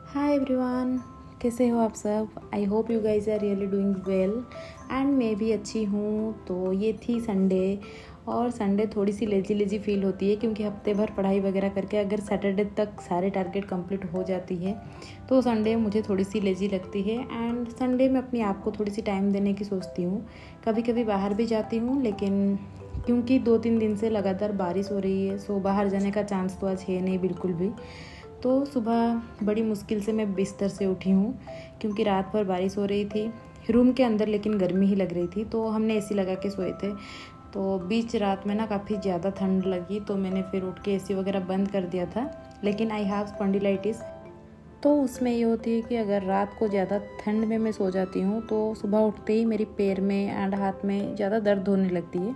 Hi everyone, कैसे हो आप सब। I hope you guys are really doing well and मैं भी अच्छी हूँ। तो ये थी संडे और संडे थोड़ी सी लेजी लेजी फील होती है क्योंकि हफ्ते भर पढ़ाई वगैरह करके अगर सैटरडे तक सारे टारगेट कंप्लीट हो जाती है तो संडे मुझे थोड़ी सी लेजी लगती है। एंड संडे में अपने आप को थोड़ी सी टाइम देने की सोचती हूँ। कभी कभी बाहर भी जाती हूँ, लेकिन क्योंकि 2-3 दिन से लगातार बारिश हो रही है सो बाहर जाने का चांस तो आज है नहीं बिल्कुल भी। तो सुबह बड़ी मुश्किल से मैं बिस्तर से उठी हूँ क्योंकि रात भर बारिश हो रही थी रूम के अंदर, लेकिन गर्मी ही लग रही थी तो हमने एसी लगा के सोए थे। तो बीच रात में ना काफ़ी ज़्यादा ठंड लगी तो मैंने फिर उठ के एसी वगैरह बंद कर दिया था। लेकिन आई हैव स्पॉन्डिलाइटिस, तो उसमें ये होती है कि अगर रात को ज़्यादा ठंड में मैं सो जाती हूँ तो सुबह उठते ही मेरी पैर में एंड हाथ में ज़्यादा दर्द होने लगती है।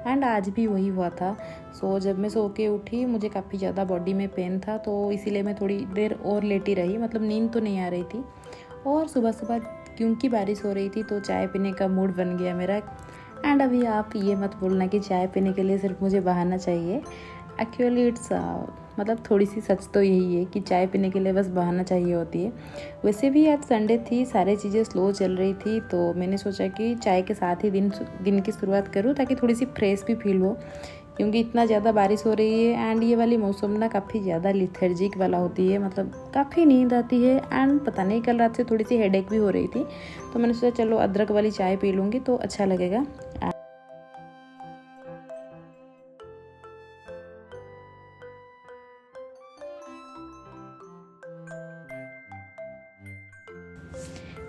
एंड आज भी वही हुआ था। सो जब मैं सो के उठी मुझे काफ़ी ज़्यादा बॉडी में पेन था, तो इसीलिए मैं थोड़ी देर और लेटी रही, मतलब नींद तो नहीं आ रही थी। और सुबह सुबह क्योंकि बारिश हो रही थी तो चाय पीने का मूड बन गया मेरा। एंड अभी आप ये मत बोलना कि चाय पीने के लिए सिर्फ मुझे बहाना चाहिए। एक्चुअली इट्स मतलब थोड़ी सी सच तो यही है कि चाय पीने के लिए बस बहाना चाहिए होती है। वैसे भी आज संडे थी, सारी चीज़ें स्लो चल रही थी तो मैंने सोचा कि चाय के साथ ही दिन की शुरुआत करूँ ताकि थोड़ी सी फ्रेश भी फील हो, क्योंकि इतना ज़्यादा बारिश हो रही है एंड ये वाली मौसम ना काफ़ी ज़्यादा लिथर्जिक वाला होती है, मतलब काफ़ी नींद आती है। एंड पता नहीं कल रात से थोड़ी सी हेडेक भी हो रही थी तो मैंने सोचा चलो अदरक वाली चाय पी लूँगी तो अच्छा लगेगा।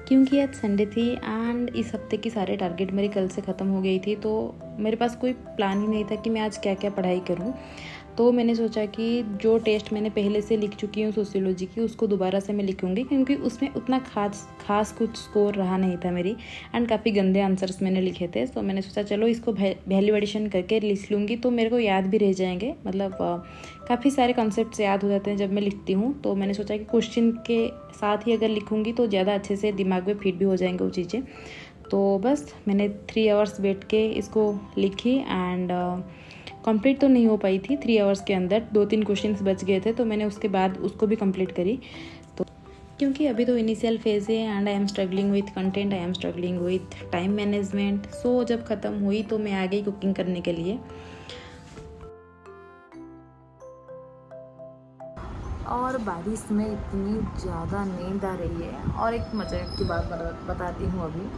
क्योंकि आज संडे थी एंड इस हफ्ते की सारे टारगेट मेरी कल से ख़त्म हो गई थी तो मेरे पास कोई प्लान ही नहीं था कि मैं आज क्या क्या पढ़ाई करूं। तो मैंने सोचा कि जो टेस्ट मैंने पहले से लिख चुकी हूँ सोशियोलॉजी की उसको दोबारा से मैं लिखूंगी, क्योंकि उसमें उतना खास कुछ स्कोर रहा नहीं था मेरी एंड काफ़ी गंदे आंसर्स मैंने लिखे थे। तो मैंने सोचा चलो इसको वैल्यू एडिशन करके लिख लूँगी तो मेरे को याद भी रह जाएंगे, मतलब काफ़ी सारे कॉन्सेप्ट्स याद हो जाते हैं जब मैं लिखती हूँ। तो मैंने सोचा कि क्वेश्चन के साथ ही अगर लिखूँगी तो ज़्यादा अच्छे से दिमाग में फिट भी हो जाएंगे वो चीज़ें। तो बस मैंने 3 आवर्स बैठ के इसको लिखी एंड कंप्लीट तो नहीं हो पाई थी 3 आवर्स के अंदर, 2-3 क्वेश्चंस बच गए थे तो मैंने उसके बाद उसको भी कंप्लीट करी। तो क्योंकि अभी तो इनिशियल फेज है and I am struggling with content, I am struggling with time management. So जब ख़त्म हुई तो मैं आ गई कुकिंग करने के लिए। और बारिश में इतनी ज़्यादा नींद आ रही है। और एक मज़े की बात बताती हूँ। अभी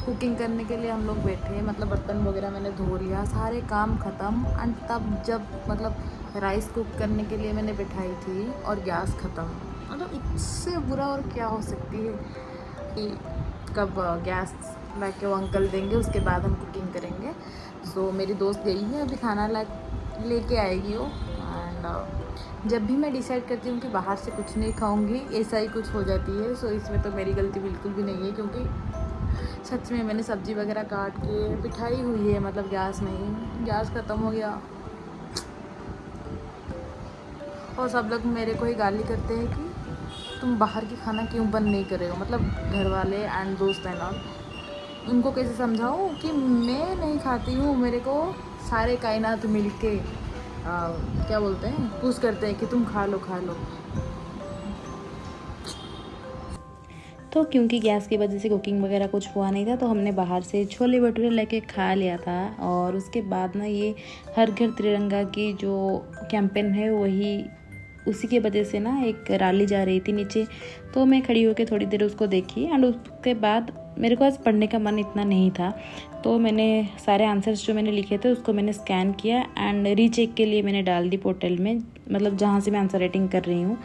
कुकिंग करने के लिए हम लोग बैठे, मतलब बर्तन वगैरह मैंने धो लिया, सारे काम ख़त्म एंड तब जब मतलब राइस कुक करने के लिए मैंने बैठाई थी और गैस ख़त्म। मतलब इससे बुरा और क्या हो सकती है कि कब गैस ला के वो अंकल देंगे उसके बाद हम कुकिंग करेंगे। सो मेरी दोस्त गई है अभी खाना ला लेके आएगी वो। एंड जब भी मैं डिसाइड करती हूँ कि बाहर से कुछ नहीं खाऊंगी ऐसा ही कुछ हो जाती है। सो इसमें तो मेरी गलती बिल्कुल भी नहीं है, क्योंकि सच में मैंने सब्जी वगैरह काट के बिठाई हुई है, मतलब गैस में ही गैस ख़त्म हो गया। और सब लोग मेरे को ही गाली करते हैं कि तुम बाहर की खाना क्यों बंद नहीं कर रहे हो, मतलब घर वाले एंड दोस्त एंड ऑल। उनको कैसे समझाऊँ कि मैं नहीं खाती हूँ, मेरे को सारे कायनात मिल के क्या बोलते हैं पुश करते हैं कि तुम खा लो खा लो। तो क्योंकि गैस की वजह से कुकिंग वगैरह कुछ हुआ नहीं था तो हमने बाहर से छोले भटूरे लेके खा लिया था। और उसके बाद ना ये हर घर तिरंगा की जो कैंपेन है वही उसी की वजह से ना एक रैली जा रही थी नीचे। तो मैं खड़ी होकर थोड़ी देर उसको देखी एंड उसके बाद मेरे को आज पढ़ने का मन इतना नहीं था तो मैंने सारे आंसर्स जो मैंने लिखे थे उसको मैंने स्कैन किया एंड रीचेक के लिए मैंने डाल दी पोर्टल में, मतलब जहाँ से मैं आंसर राइटिंग कर रही हूँ।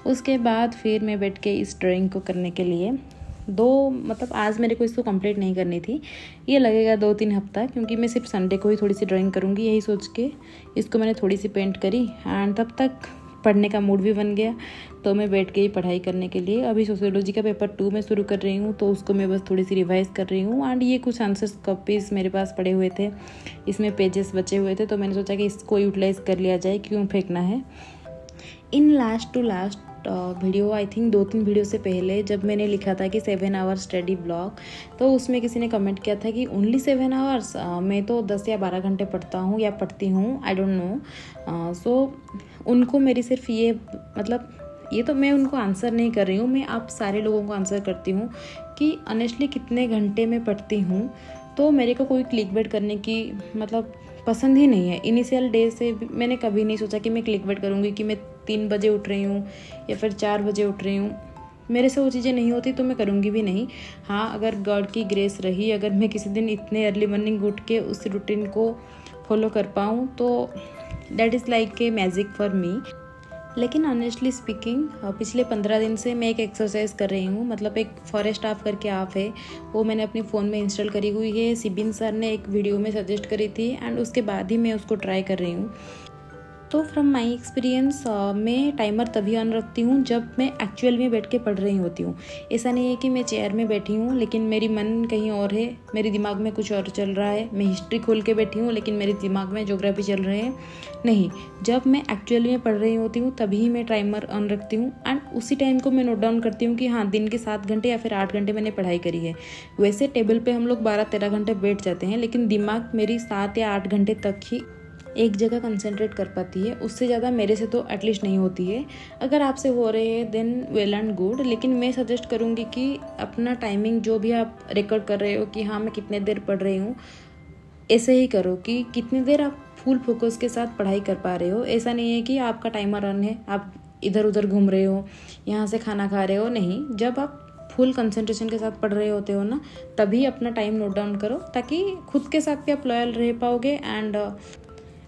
उसके बाद फिर मैं बैठ के इस ड्राइंग को करने के लिए मतलब आज मेरे को इसको कंप्लीट नहीं करनी थी, ये लगेगा 2-3 हफ्ता, क्योंकि मैं सिर्फ संडे को ही थोड़ी सी ड्राइंग करूँगी यही सोच के इसको मैंने थोड़ी सी पेंट करी एंड तब तक पढ़ने का मूड भी बन गया। तो मैं बैठ के ही पढ़ाई करने के लिए अभी सोशियोलॉजी का पेपर 2 में शुरू कर रही हूँ तो उसको मैं बस थोड़ी सी रिवाइज कर रही हूँ। एंड ये कुछ आंसर्स कॉपीज़ मेरे पास पड़े हुए थे, इसमें पेजेस बचे हुए थे तो मैंने सोचा कि इसको यूटिलाइज़ कर लिया जाए, क्यों फेंकना है। In last to last video, I think 2-3 video से पहले जब मैंने लिखा था कि 7 आवर्स स्टडी ब्लॉग, तो उसमें किसी ने कमेंट किया था कि ओनली 7 आवर्स, मैं तो 10 या 12 घंटे पढ़ता हूँ या पढ़ती हूँ, आई डोंट नो। सो उनको मेरी सिर्फ ये मतलब ये तो मैं उनको आंसर नहीं कर रही हूँ, मैं आप सारे लोगों को आंसर करती हूँ कि ऑनेस्टली कितने घंटे में पढ़ती हूँ। तो मेरे को कोई क्लिकबेट करने की मतलब पसंद ही नहीं है। इनिशियल डे से मैंने कभी नहीं सोचा कि मैं क्लिकबेट करूँगी कि मैं 3 बजे उठ रही हूँ या फिर 4 बजे उठ रही हूँ। मेरे से वो चीज़ें नहीं होती तो मैं करूँगी भी नहीं। हाँ, अगर गॉड की ग्रेस रही, अगर मैं किसी दिन इतने अर्ली मॉर्निंग उठ के उस रूटीन को फॉलो कर पाऊँ तो that is like a magic for me. लेकिन ऑनेस्टली स्पीकिंग पिछले 15 दिन से मैं एक एक्सरसाइज कर रही हूँ, मतलब एक फॉरेस्ट ऐप करके ऐप है, वो मैंने अपनी फ़ोन में इंस्टॉल करी हुई है। सिबिन सर ने एक वीडियो में सजेस्ट करी थी एंड उसके बाद ही मैं उसको ट्राई कर रही हूँ। तो फ्रॉम माई एक्सपीरियंस मैं टाइमर तभी ऑन रखती हूँ जब मैं एक्चुअल में बैठ के पढ़ रही होती हूँ। ऐसा नहीं है कि मैं चेयर में बैठी हूँ लेकिन मेरी मन कहीं और है, मेरे दिमाग में कुछ और चल रहा है। मैं हिस्ट्री खोल के बैठी हूँ लेकिन मेरे दिमाग में ज्योग्राफी चल रहे हैं। नहीं, जब मैं एक्चुअल में पढ़ रही होती हूँ तभी मैं टाइमर ऑन रखती हूँ एंड उसी टाइम को मैं नोट डाउन करती हूँ कि हाँ, दिन के 7 घंटे या फिर 8 घंटे मैंने पढ़ाई करी है। वैसे टेबल पे हम लोग 12-13 घंटे बैठ जाते हैं लेकिन दिमाग मेरी 7 या 8 घंटे तक ही एक जगह कंसंट्रेट कर पाती है, उससे ज़्यादा मेरे से तो एटलीस्ट नहीं होती है। अगर आपसे हो रहे हैं देन वेल एंड गुड, लेकिन मैं सजेस्ट करूँगी कि अपना टाइमिंग जो भी आप रिकॉर्ड कर रहे हो कि हाँ मैं कितने देर पढ़ रही हूँ, ऐसे ही करो कि कितनी देर आप फुल फोकस के साथ पढ़ाई कर पा रहे हो। ऐसा नहीं है कि आपका टाइमर ऑन है, आप इधर उधर घूम रहे हो, यहाँ से खाना खा रहे हो। नहीं, जब आप फुल कंसंट्रेशन के साथ पढ़ रहे होते हो ना, तभी अपना टाइम नोट डाउन करो ताकि खुद के साथ भी आप लॉयल रह पाओगे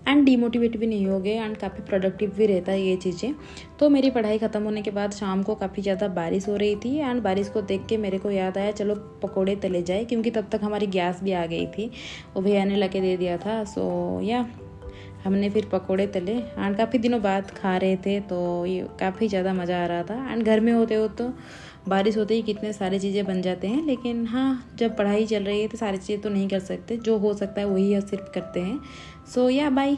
एंड डीमोटिवेट भी नहीं होगे एंड काफ़ी प्रोडक्टिव भी रहता है ये चीज़ें। तो मेरी पढ़ाई ख़त्म होने के बाद शाम को काफ़ी ज़्यादा बारिश हो रही थी एंड बारिश को देख के मेरे को याद आया चलो पकोड़े तले जाए, क्योंकि तब तक हमारी गैस भी आ गई थी, वो भैया ने ला के दे दिया था। सो या हमने फिर पकोड़े तले एंड काफ़ी दिनों बाद खा रहे थे, तो ये काफ़ी ज़्यादा मज़ा आ रहा था। एंड घर में होते हो तो बारिश होते ही कितने सारी चीज़ें बन जाते हैं, लेकिन हाँ जब पढ़ाई चल रही है तो सारी चीज़ें तो नहीं कर सकते, जो हो सकता है वही सिर्फ करते हैं। सो या बाय।